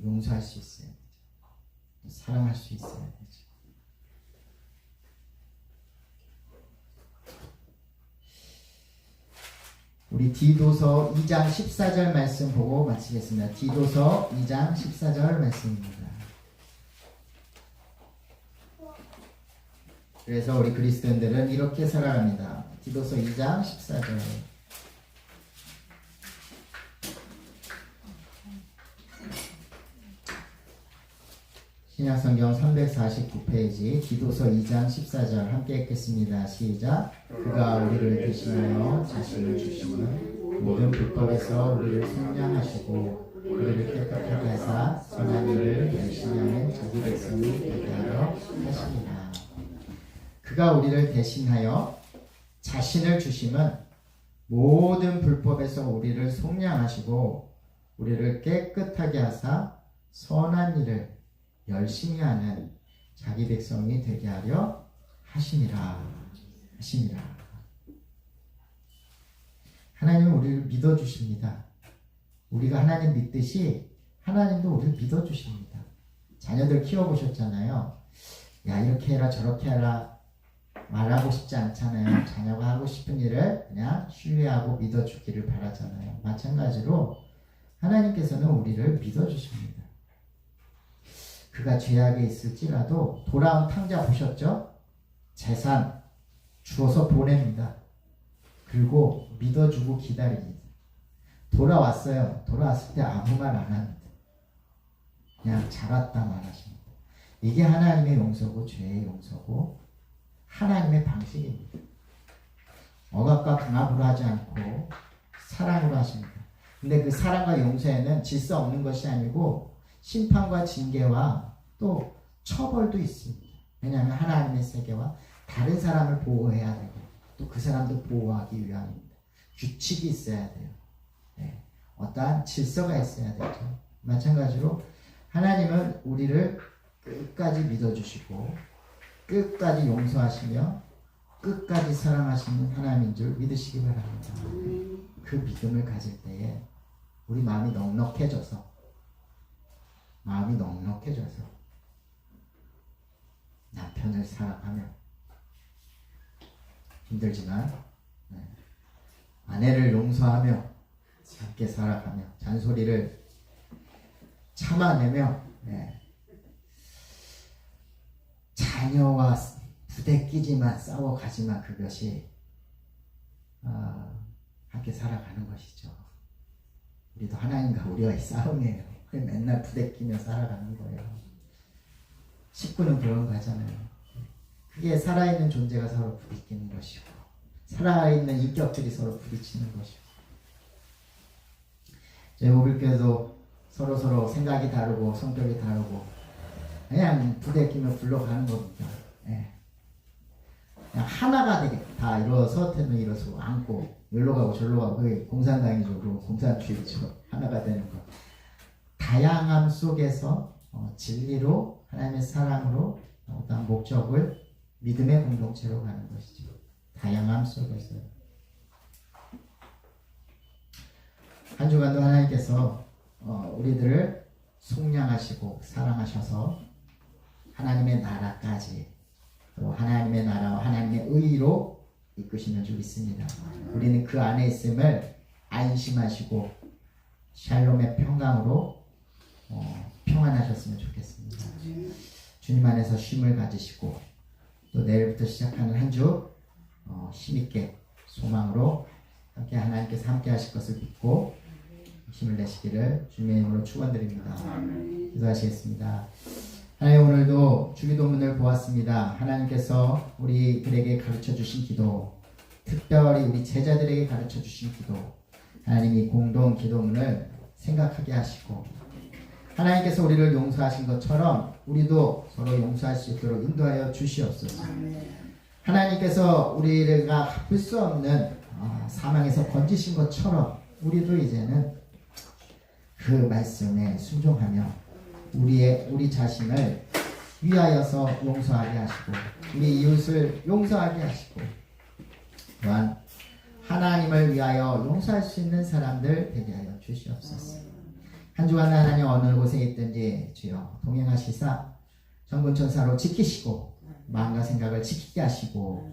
용서할 수 있어야 되죠. 사랑할 수 있어야 되죠. 우리 디도서 2장 14절 말씀 보고 마치겠습니다. 디도서 2장 14절 말씀입니다. 그래서 우리 그리스도인들은 이렇게 살아갑니다. 디도서 2장 14절. 신약성경 349페이지 디도서 2장 14절 함께 읽겠습니다. 시작. 그가 우리를 대신하여 자신을 주시는 모든 불법에서 우리를 속량하시고 우리를 깨끗하게 하사 선한 일을 열심히 하는 자기 백성이 되게 하려 하시니라. 그가 우리를 대신하여 자신을 주심은 모든 불법에서 우리를 속량하시고 우리를 깨끗하게 하사 선한 일을 열심히 하는 자기 백성이 되게 하려 하심이라. 하나님은 우리를 믿어주십니다. 우리가 하나님 믿듯이 하나님도 우리를 믿어주십니다. 자녀들 키워보셨잖아요. 이렇게 해라 저렇게 해라 말하고 싶지 않잖아요. 자녀가 하고 싶은 일을 그냥 신뢰하고 믿어주기를 바라잖아요. 마찬가지로 하나님께서는 우리를 믿어주십니다. 그가 죄악에 있을지라도 돌아온 탕자 보셨죠? 재산 주어서 보냅니다. 그리고 믿어주고 기다립니다. 돌아왔어요. 돌아왔을 때 아무 말 안 합니다. 그냥 잘 왔다만 하십니다. 이게 하나님의 용서고 죄의 용서고 하나님의 방식입니다. 억압과 강압으로 하지 않고 사랑으로 하십니다. 근데 그 사랑과 용서에는 질서 없는 것이 아니고 심판과 징계와 또 처벌도 있습니다. 왜냐하면 하나님의 세계와 다른 사람을 보호해야 되고 또 그 사람도 보호하기 위함입니다. 규칙이 있어야 돼요. 네. 어떠한 질서가 있어야 되죠. 마찬가지로 하나님은 우리를 끝까지 믿어주시고 끝까지 용서하시며 끝까지 사랑하시는 하나님인 줄 믿으시기 바랍니다. 그 믿음을 가질 때에 우리 마음이 넉넉해져서 남편을 사랑하며 힘들지만 아내를 용서하며 함께 살아가며 잔소리를 참아내며 자녀와 부대끼지만 싸워가지만 그것이 함께 살아가는 것이죠. 우리도 하나님과 우리와의 싸움이에요. 맨날 부대끼며 살아가는 거예요. 식구는 그런 거 하잖아요. 그게 살아있는 존재가 서로 부딪히는 것이고 살아있는 인격들이 서로 부딪히는 것이고 저희 오빌교회도 서로 생각이 다르고 성격이 다르고 그냥 부대끼며 굴러가는 겁니다. 그냥 하나가 되게 다 일어서 태는 일어서고 안고 여기로 가고 저기로 가고 그게 공산당이죠. 그리고 공산주의죠. 하나가 되는 것. 다양함 속에서 진리로 하나님의 사랑으로 어떤 목적을 믿음의 공동체로 가는 것이죠. 다양함 속에서요. 한 주간도 하나님께서 우리들을 속량하시고 사랑하셔서 하나님의 나라까지 또 하나님의 나라와 하나님의 의로 이끄시는 줄 믿습니다. 우리는 그 안에 있음을 안심하시고 샬롬의 평강으로 평안하셨으면 좋겠습니다. 주님 안에서 쉼을 가지시고 또 내일부터 시작하는 한 주 힘있게 소망으로 함께 하나님께서 함께 하실 것을 믿고 힘을 내시기를 주님의 이름으로 축원드립니다. 기도하시겠습니다. 하나님, 오늘도 주기도문을 보았습니다. 하나님께서 우리들에게 가르쳐 주신 기도, 특별히 우리 제자들에게 가르쳐 주신 기도, 하나님이 공동 기도문을 생각하게 하시고 하나님께서 우리를 용서하신 것처럼 우리도 서로 용서할 수 있도록 인도하여 주시옵소서. 하나님께서 우리가 갚을 수 없는 사망에서 건지신 것처럼 우리도 이제는 그 말씀에 순종하며 우리 자신을 위하여서 용서하게 하시고 우리 이웃을 용서하게 하시고 또한 하나님을 위하여 용서할 수 있는 사람들 되게 하여 주시옵소서. 한 주간 하나님 어느 곳에 있든지 주여 동행하시사 정군천사로 지키시고 마음과 생각을 지키게 하시고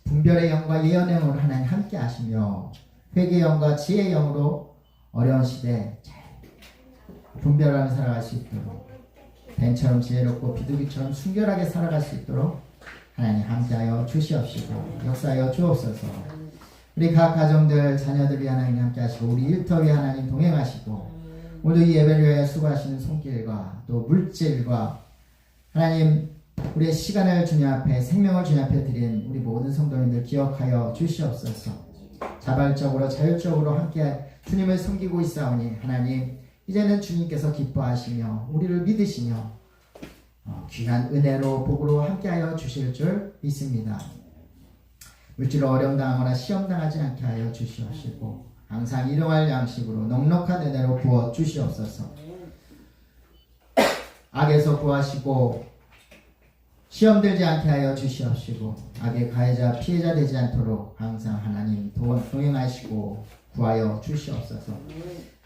분별의 영과 예언의 영으로 하나님 함께 하시며 회개의 영과 지혜의 영으로 어려운 시대에 잘 분별하며 살아갈 수 있도록 뱀처럼 지혜롭고 비둘기처럼 순결하게 살아갈 수 있도록 하나님 함께하여 주시옵시고 역사하여 주옵소서. 우리 각 가정들 자녀들이 하나님 함께 하시고 우리 일터 위 하나님 동행하시고 오늘 이 예배를 위하여 수고하시는 손길과 또 물질과 하나님 우리의 시간을 주님 앞에 생명을 주님 앞에 드린 우리 모든 성도님들 기억하여 주시옵소서. 자발적으로 자율적으로 함께 주님을 섬기고 있사오니 하나님 이제는 주님께서 기뻐하시며 우리를 믿으시며 귀한 은혜로 복으로 함께하여 주실 줄 믿습니다. 물질로 어려움 당하거나 시험 당하지 않게 하여 주시옵시고 항상 일용할 양식으로 넉넉한 은혜로 부어 주시옵소서. 악에서 구하시고 시험 들지 않게 하여 주시옵시고 악의 가해자 피해자 되지 않도록 항상 하나님 동행하시고 구하여 주시옵소서.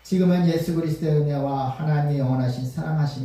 지금은 예수 그리스도의 은혜와 하나님의 영원하신 사랑하심